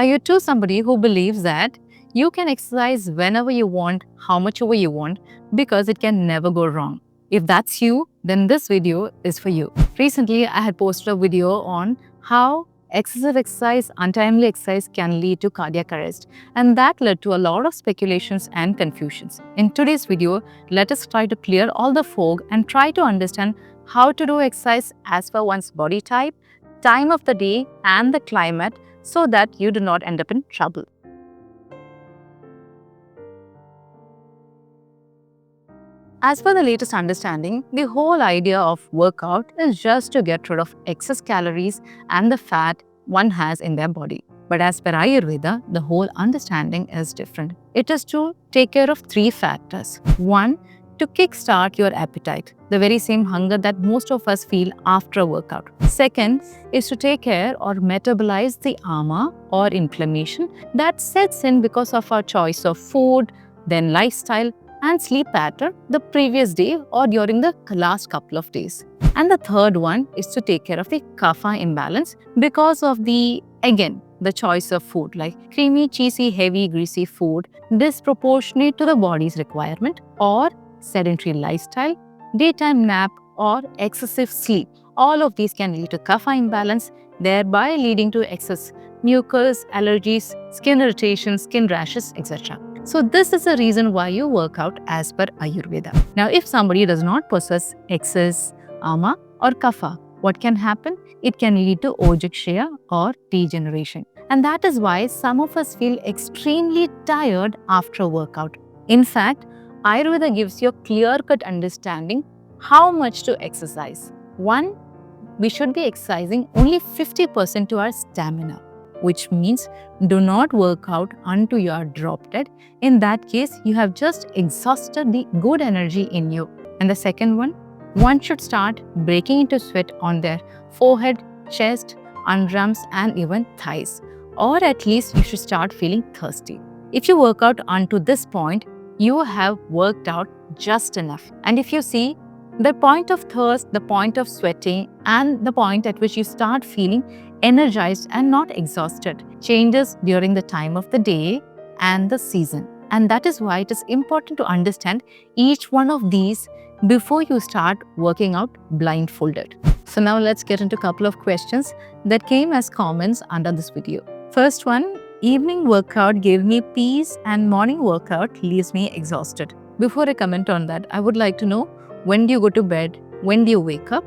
Are you too somebody who believes that you can exercise whenever you want, how much ever you want, because it can never go wrong? If that's you, then this video is for you. Recently, I had posted a video on how excessive exercise, untimely exercise can lead to cardiac arrest, and that led to a lot of speculations and confusions. In today's video, let us try to clear all the fog and try to understand how to do exercise as per one's body type, time of the day, and the climate, so that you do not end up in trouble. As per the latest understanding, the whole idea of workout is just to get rid of excess calories and the fat one has in their body. But as per Ayurveda, the whole understanding is different. It is to take care of three factors. One, to kickstart your appetite, the very same hunger that most of us feel after a workout. Second is to take care or metabolize the ama or inflammation that sets in because of our choice of food, then lifestyle, and sleep pattern the previous day or during the last couple of days. And the third one is to take care of the kapha imbalance because of the choice of food like creamy, cheesy, heavy, greasy food disproportionate to the body's requirement, or sedentary lifestyle, daytime nap, or excessive sleep. All of these can lead to kapha imbalance, thereby leading to excess mucus, allergies, skin irritations, skin rashes, etc. So this is the reason why you work out as per Ayurveda. Now, if somebody does not possess excess ama or kapha, what can happen? It can lead to ojikshaya or degeneration. And that is why some of us feel extremely tired after a workout. In fact, Ayurveda gives you a clear-cut understanding how much to exercise. One, we should be exercising only 50% to our stamina, which means do not work out until you are drop dead. In that case, you have just exhausted the good energy in you. And the second one should start breaking into sweat on their forehead, chest, underarms, and even thighs. Or at least you should start feeling thirsty. If you work out unto this point, you have worked out just enough. And if you see, the point of thirst, the point of sweating, and the point at which you start feeling energized and not exhausted changes during the time of the day and the season. And that is why it is important to understand each one of these before you start working out blindfolded. So now let's get into a couple of questions that came as comments under this video. First one, evening workout gave me peace and morning workout leaves me exhausted. Before I comment on that, I would like to know, when do you go to bed? When do you wake up?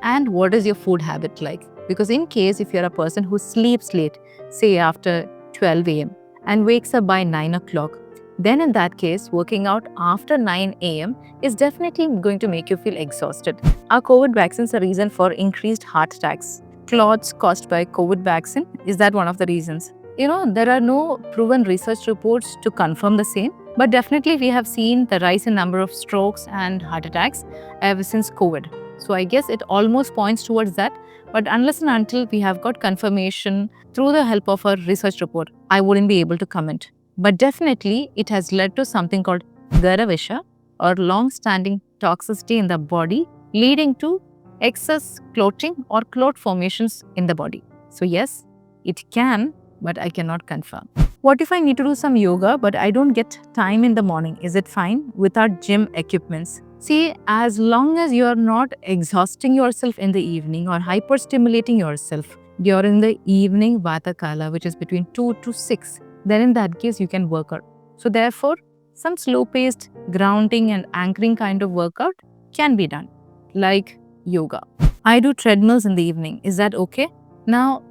And what is your food habit like? Because in case if you're a person who sleeps late, say after 12 a.m. and wakes up by 9 o'clock, then in that case, working out after 9 a.m. is definitely going to make you feel exhausted. Are COVID vaccines a reason for increased heart attacks? Clots caused by COVID vaccine, is that one of the reasons? There are no proven research reports to confirm the same, but definitely we have seen the rise in number of strokes and heart attacks ever since COVID. So I guess it almost points towards that, but unless and until we have got confirmation through the help of a research report, I wouldn't be able to comment. But definitely it has led to something called Garavisha, or long-standing toxicity in the body, leading to excess clotting or clot formations in the body. So yes, it can, but I cannot confirm. What if I need to do some yoga, but I don't get time in the morning? Is it fine without gym equipments? See, as long as you are not exhausting yourself in the evening or hyperstimulating yourself during the evening Vata Kala, which is between 2 to 6, then in that case you can work out. So therefore, some slow-paced grounding and anchoring kind of workout can be done, like yoga. I do treadmills in the evening. Is that okay? Now,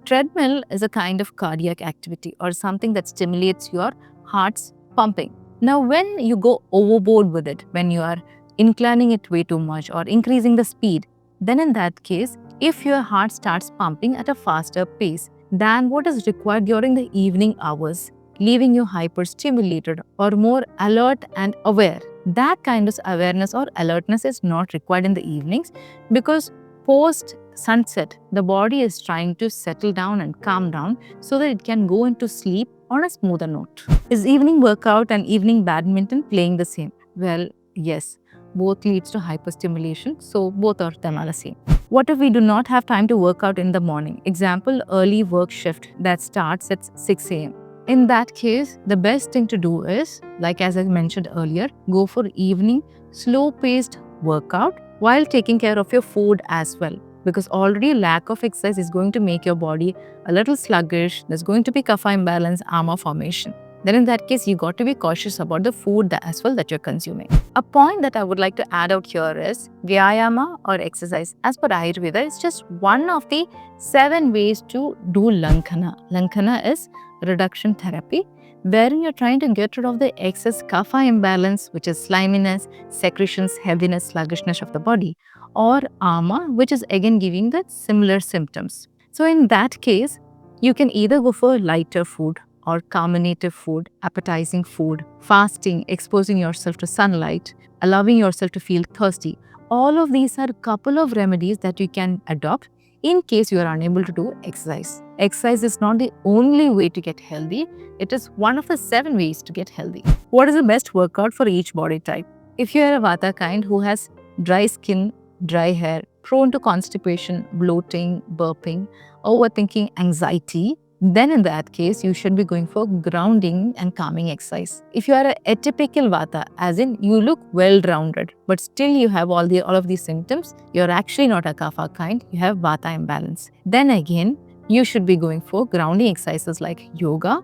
treadmill is a kind of cardiac activity or something that stimulates your heart's pumping. Now, when you go overboard with it, when you are inclining it way too much or increasing the speed, then in that case, if your heart starts pumping at a faster pace than what is required during the evening hours, leaving you hyperstimulated or more alert and aware, that kind of awareness or alertness is not required in the evenings, because post sunset, the body is trying to settle down and calm down so that it can go into sleep on a smoother note. Is evening workout and evening badminton playing the same? Well, yes, both leads to hyperstimulation, so both of them are the same. What if we do not have time to work out in the morning? Example, early work shift that starts at 6 a.m. In that case, the best thing to do is, like as I mentioned earlier, go for evening, slow-paced workout while taking care of your food as well. Because already lack of exercise is going to make your body a little sluggish. There's going to be kapha imbalance, ama formation. Then in that case, you got to be cautious about the food as well that you're consuming. A point that I would like to add out here is Vyayama or exercise. As per Ayurveda, it's just one of the 7 ways to do Lankhana. Lankhana is reduction therapy, wherein you're trying to get rid of the excess kapha imbalance, which is sliminess, secretions, heaviness, sluggishness of the body, or ama, which is again giving the similar symptoms. So in that case, you can either go for lighter food or carbonated food, appetizing food, fasting, exposing yourself to sunlight, allowing yourself to feel thirsty. All of these are a couple of remedies that you can adopt in case you are unable to do exercise. Exercise is not the only way to get healthy. It is one of the 7 ways to get healthy. What is the best workout for each body type? If you are a Vata kind who has dry skin, dry hair, prone to constipation, bloating, burping, overthinking, anxiety, then in that case, you should be going for grounding and calming exercise. If you are a atypical Vata, as in you look well-rounded, but still you have all of these symptoms, you're actually not a Kapha kind, you have Vata imbalance. Then again, you should be going for grounding exercises like yoga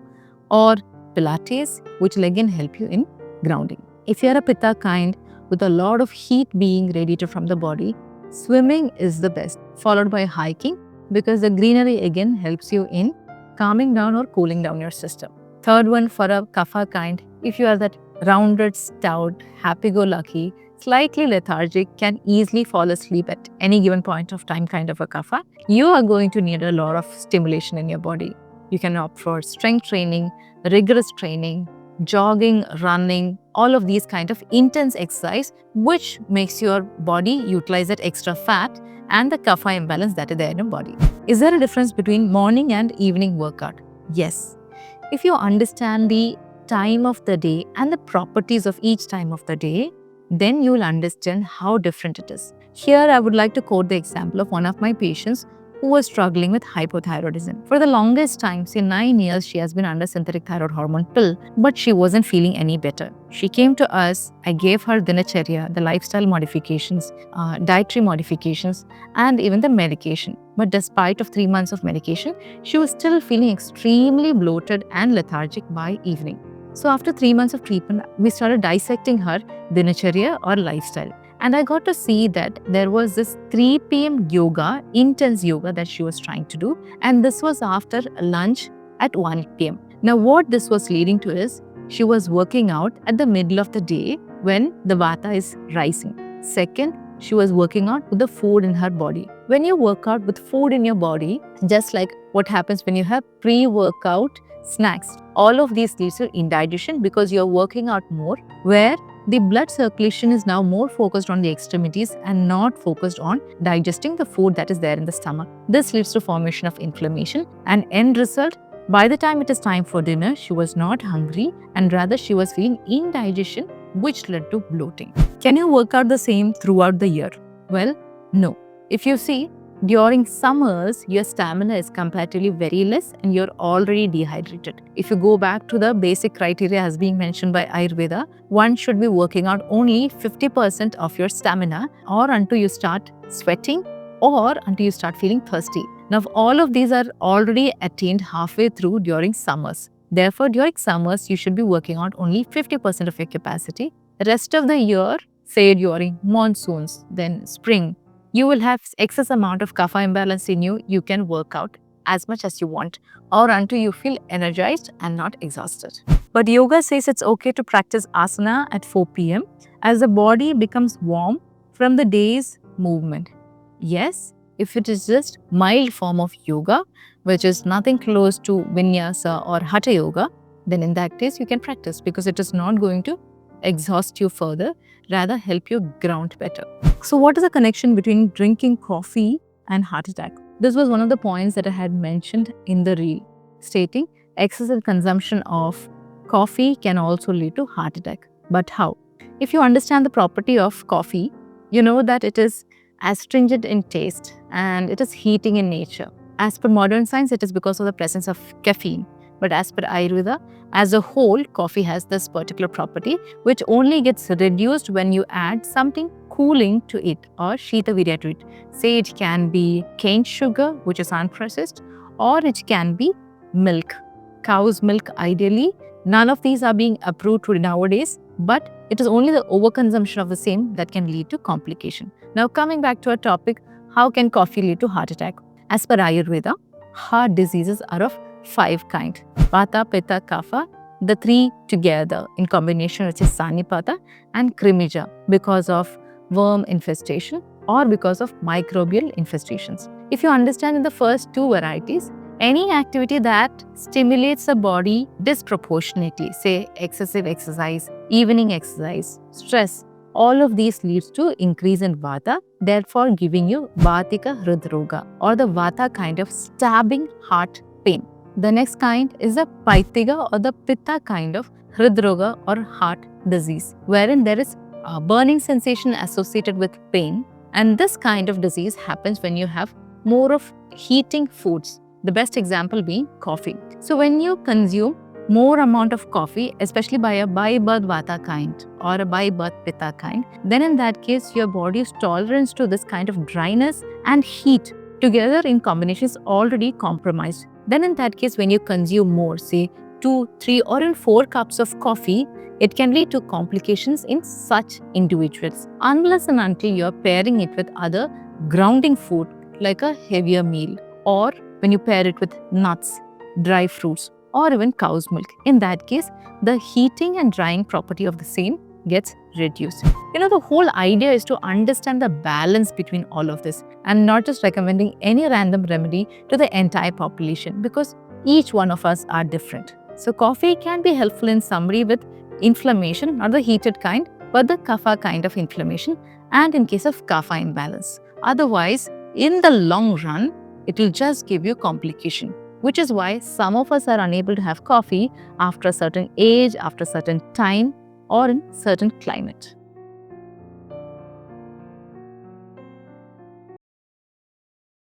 or Pilates, which will again help you in grounding. If you're a Pitta kind with a lot of heat being radiated from the body, swimming is the best, followed by hiking, because the greenery again helps you in calming down or cooling down your system. Third one, for a Kapha kind, if you are that rounded, stout, happy-go-lucky, slightly lethargic, can easily fall asleep at any given point of time kind of a Kapha, you are going to need a lot of stimulation in your body. You can opt for strength training, rigorous training, jogging, running, all of these kind of intense exercise, which makes your body utilize that extra fat and the kapha imbalance that is there in your body. Is there a difference between morning and evening workout? Yes. If you understand the time of the day and the properties of each time of the day, then you will understand how different it is. Here, I would like to quote the example of one of my patients who was struggling with hypothyroidism. For the longest time, say 9 years, she has been under synthetic thyroid hormone pill, but she wasn't feeling any better. She came to us, I gave her dinacharya, the lifestyle modifications, dietary modifications, and even the medication. But despite of 3 months of medication, she was still feeling extremely bloated and lethargic by evening. So after 3 months of treatment, we started dissecting her dinacharya or lifestyle. And I got to see that there was this 3 p.m. yoga, intense yoga that she was trying to do. And this was after lunch at 1 p.m. Now, what this was leading to is she was working out at the middle of the day when the Vata is rising. Second, she was working out with the food in her body. When you work out with food in your body, just like what happens when you have pre-workout snacks, all of these leads to indigestion because you're working out more, where the blood circulation is now more focused on the extremities and not focused on digesting the food that is there in the stomach. This leads to formation of inflammation, and end result, by the time it is time for dinner, she was not hungry and rather she was feeling indigestion, which led to bloating. Can you work out the same throughout the year? Well, no. If you see, during summers, your stamina is comparatively very less and you're already dehydrated. If you go back to the basic criteria as being mentioned by Ayurveda, one should be working out only 50% of your stamina, or until you start sweating or until you start feeling thirsty. Now, all of these are already attained halfway through during summers. Therefore, during summers, you should be working out only 50% of your capacity. The rest of the year, say during monsoons, then spring, you will have excess amount of kapha imbalance in you. You can work out as much as you want or until you feel energized and not exhausted. But yoga says it's okay to practice asana at 4 p.m. as the body becomes warm from the day's movement. Yes, if it is just mild form of yoga, which is nothing close to vinyasa or hatha yoga, then in that case you can practice because it is not going to exhaust you further, rather help you ground better. So what is the connection between drinking coffee and heart attack? This was one of the points that I had mentioned in the reel, stating excessive consumption of coffee can also lead to heart attack. But how? If you understand the property of coffee, you know that it is astringent in taste, and it is heating in nature. As per modern science, it is because of the presence of caffeine. But as per Ayurveda, as a whole, coffee has this particular property which only gets reduced when you add something cooling to it or shitavirya to it. Say it can be cane sugar, which is unprocessed, or it can be milk. Cow's milk ideally. None of these are being approved nowadays, but it is only the overconsumption of the same that can lead to complication. Now coming back to our topic, how can coffee lead to heart attack? As per Ayurveda, heart diseases are of 5 kinds. Vata, Pitta, Kapha, the 3 together in combination, which is Sanipata and Krimija, because of worm infestation or because of microbial infestations. If you understand in the first 2 varieties, any activity that stimulates the body disproportionately, say excessive exercise, evening exercise, stress, all of these leads to increase in Vata, therefore giving you Vatika Hridroga or the Vata kind of stabbing heart pain. The next kind is the Paitiga or the Pitta kind of Hridroga or heart disease, wherein there is a burning sensation associated with pain, and this kind of disease happens when you have more of heating foods. The best example being coffee. So when you consume more amount of coffee, especially by a by birth Vata kind or a by birth Pitta kind, then in that case your body's tolerance to this kind of dryness and heat together in combination is already compromised. Then in that case, when you consume more, say 2, 3 or even 4 cups of coffee, it can lead to complications in such individuals unless and until you are pairing it with other grounding food like a heavier meal, or when you pair it with nuts, dry fruits, or even cow's milk. In that case, the heating and drying property of the same gets reduced. The whole idea is to understand the balance between all of this and not just recommending any random remedy to the entire population, because each one of us are different. So coffee can be helpful in somebody with inflammation, not the heated kind, but the kapha kind of inflammation, and in case of kapha imbalance. Otherwise, in the long run, it will just give you complication, which is why some of us are unable to have coffee after a certain age, after a certain time, or in certain climate.